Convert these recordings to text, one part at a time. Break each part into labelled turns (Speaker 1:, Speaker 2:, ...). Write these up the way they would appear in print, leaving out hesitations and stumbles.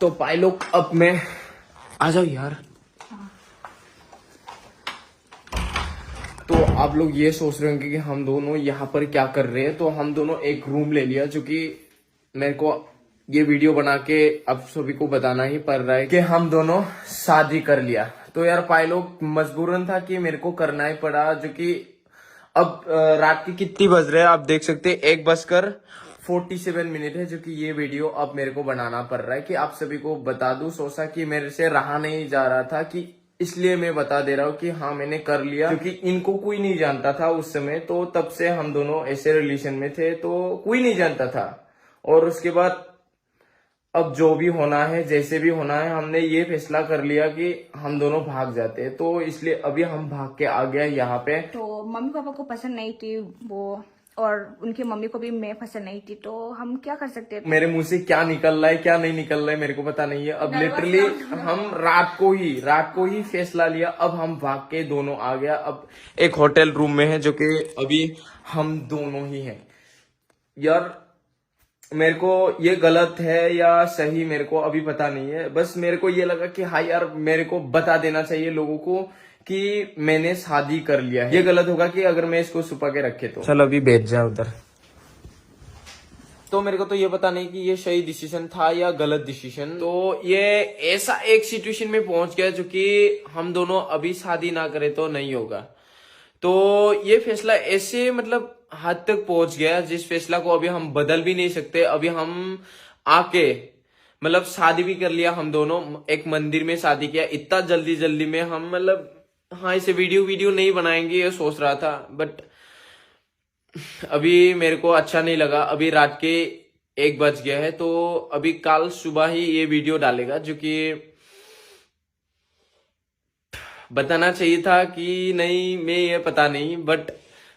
Speaker 1: तो भाई लोग अब मैं आ जाओ यार। तो आप लोग ये सोच रहे होंगे कि हम दोनों यहाँ पर क्या कर रहे हैं। तो हम दोनों एक रूम ले लिया, जो कि मेरे को ये वीडियो बना के अब सभी को बताना ही पड़ रहा है कि हम दोनों शादी कर लिया। तो यार भाई लोग मजबूरन था कि मेरे को करना ही पड़ा, जो कि अब रात की कितनी बज रहे हैं आप देख सकते हैं, 1:47 है, जो कि ये वीडियो अब मेरे को बनाना पड़ रहा है कि आप सभी को बता दूं। सोचा कि मेरे से रहा नहीं जा रहा था, कि इसलिए मैं बता दे रहा हूँ कि हाँ मैंने कर लिया, क्योंकि इनको कोई नहीं जानता था उस समय। तो तब से हम दोनों ऐसे रिलेशन में थे, तो कोई नहीं जानता था। और उसके बाद अब जो भी होना है, जैसे भी होना है, हमने ये फैसला कर लिया कि हम दोनों भाग जाते हैं। तो इसलिए अभी हम भाग के आ गए यहाँ पे।
Speaker 2: तो मम्मी पापा को पसंद नहीं थी वो, और उनकी मम्मी को भी मैं पसंद नहीं थी। तो हम क्या कर सकते थे?
Speaker 1: मेरे मुंह से क्या निकल रहा है क्या नहीं निकल रहा है मेरे को पता नहीं है। अब लिटरली हम रात को ही फैसला लिया। अब हम भाग के दोनों आ गया। अब एक होटल रूम में है, जो कि अभी हम दोनों ही हैं। यार मेरे को ये गलत है या सही मेरे को अभी पता नहीं है। बस मेरे को ये लगा कि हाँ यार मेरे को बता देना चाहिए लोगों को कि मैंने शादी कर लिया है। ये गलत होगा कि अगर मैं इसको छुपा के रखे तो। चल अभी भेज जा उधर। तो मेरे को तो ये पता नहीं कि ये सही डिसीजन था या गलत डिसीजन। तो ये ऐसा एक सिचुएशन में पहुंच गया, जो कि हम दोनों अभी शादी ना करें तो नहीं होगा। तो ये फैसला ऐसे मतलब हद तक पहुंच गया, जिस फैसला को अभी हम बदल भी नहीं सकते। अभी हम आके मतलब शादी भी कर लिया हम दोनों, एक मंदिर में शादी किया इतना जल्दी जल्दी में। हम मतलब हाँ इसे वीडियो नहीं बनाएंगे ये सोच रहा था, बट अभी मेरे को अच्छा नहीं लगा। अभी रात के 1 बज गया है, तो अभी कल सुबह ही ये वीडियो डालेगा, जो कि बताना चाहिए था कि नहीं मैं ये पता नहीं, बट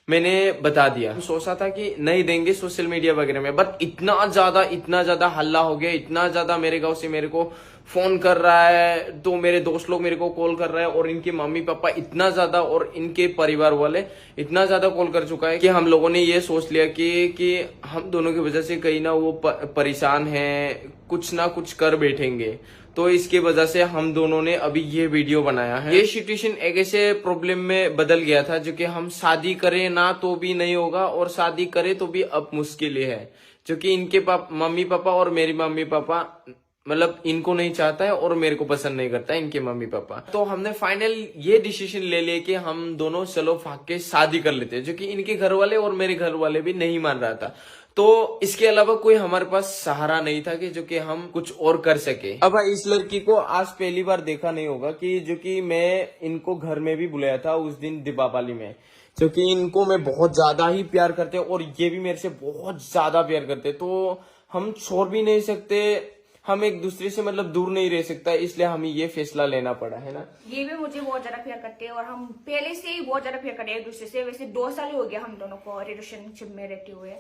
Speaker 1: मैंने बता दिया। सोचा था कि नहीं देंगे सोशल मीडिया वगैरह में, बट इतना ज्यादा हल्ला हो गया, इतना ज्यादा मेरे गांव से मेरे को फोन कर रहा है, तो मेरे दोस्त लोग मेरे को कॉल कर रहे हैं, और इनके मम्मी पापा इतना ज्यादा और इनके परिवार वाले इतना ज्यादा कॉल कर चुका है कि हम लोगों ने ये सोच लिया कि हम दोनों की वजह से कहीं ना वो परेशान है, कुछ ना कुछ कर बैठेंगे। तो इसके वजह से हम दोनों ने अभी ये वीडियो बनाया है। ये सिचुएशन एक ऐसे प्रॉब्लम में बदल गया था, जो कि हम शादी करें ना तो भी नहीं होगा, और शादी करें तो भी अब मुश्किल है, जो कि इनके मम्मी पापा और मेरी मम्मी पापा मतलब इनको नहीं चाहता है, और मेरे को पसंद नहीं करता है इनके मम्मी पापा। तो हमने फाइनल ये डिसीजन ले लिया कि हम दोनों चलो भाग के शादी कर लेते हैं, जो कि इनके घर वाले और मेरे घर वाले भी नहीं मान रहा था। तो इसके अलावा कोई हमारे पास सहारा नहीं था कि जो कि हम कुछ और कर सके। अब इस लड़की को आज पहली बार देखा नहीं होगा, कि जो कि मैं इनको घर में भी बुलाया था उस दिन दीपावली में, जो कि इनको मैं बहुत ज्यादा ही प्यार करते हैं, और ये भी मेरे से बहुत ज्यादा प्यार करते। तो हम छोड़ भी नहीं सकते, हम एक दूसरे से मतलब दूर नहीं रह सकता, इसलिए हमें ये फैसला लेना पड़ा है ना।
Speaker 2: ये भी मुझे बहुत ज्यादा प्यार करते हैं, और हम पहले से ही बहुत ज्यादा प्यार करते हैं एक दूसरे से। वैसे 2 साल ही हो गया हम दोनों को रिलेशनशिप में रहते हुए।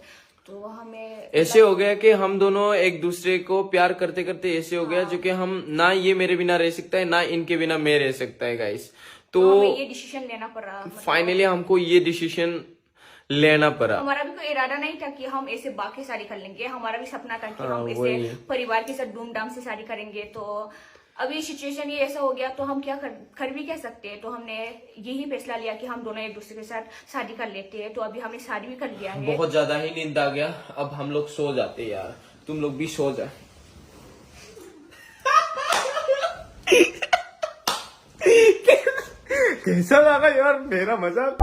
Speaker 2: तो हमें
Speaker 1: ऐसे हो गया कि हम दोनों एक दूसरे को प्यार करते करते ऐसे हो गया, जो कि हम ना ये मेरे बिना रह सकता है, ना इनके बिना मैं रह सकता है गाइस। तो
Speaker 2: हमें ये डिसीजन लेना पड़ा।
Speaker 1: फाइनली हमको ये डिसीजन लेना पड़ा।
Speaker 2: हमारा भी कोई इरादा नहीं था कि हम ऐसे बाकी शादी कर लेंगे। हमारा भी सपना था कि हम
Speaker 1: वही।
Speaker 2: ऐसे परिवार के साथ धूमधाम से शादी करेंगे। तो अभी सिचुएशन ये ऐसा हो गया, तो हम क्या कर भी कह सकते हैं। तो हमने यही फैसला लिया कि हम दोनों एक दूसरे के साथ शादी कर लेते हैं। तो अभी हमने शादी भी कर लिया है।
Speaker 1: बहुत ज्यादा ही नींद आ गया, अब हम लोग सो जाते यार, तुम लोग भी सो जा। कैसा लगा यार मेरा मजाक?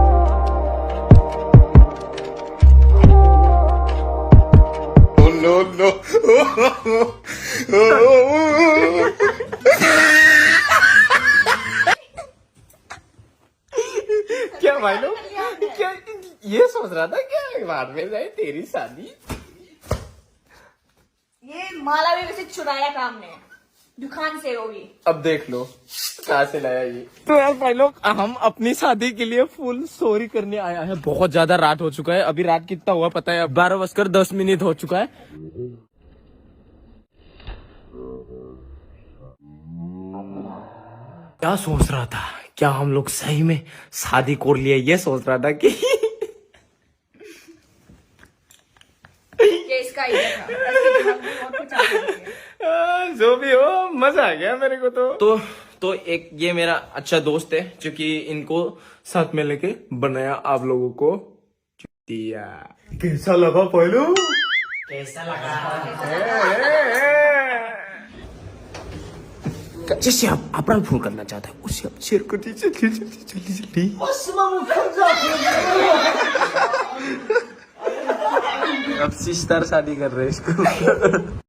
Speaker 1: नो क्या भाई लोग, क्या ये सोच रहा था क्या बाद में जाए तेरी शादी?
Speaker 2: ये माला भी वैसे चुराया था हमने दुकान से होगी।
Speaker 1: अब देख लो कहाँ से लाया ये। तो यार भाई लोग हम अपनी शादी के लिए फुल सॉरी करने आया है। बहुत ज्यादा रात हो चुका है, अभी रात कितना हुआ पता है? 12:10 हो चुका है। क्या सोच रहा था, क्या हम लोग सही में शादी कर लिए? ये सोच रहा था कि
Speaker 2: ये इसका idea था। ऐसे दिमाग में और कुछ आता नहीं है।
Speaker 1: जो भी हो मजा आ गया मेरे को तो एक ये मेरा अच्छा दोस्त है जो कि इनको साथ में लेके बनाया आप लोगों को दिया। कैसा लगा पहलू? कैसा लगा? जैसे आप अपना फोन करना चाहता है उसे आप शेयर कर दीजिए जल्दी। अब सिस्टर शादी कर रहे हैं इसको।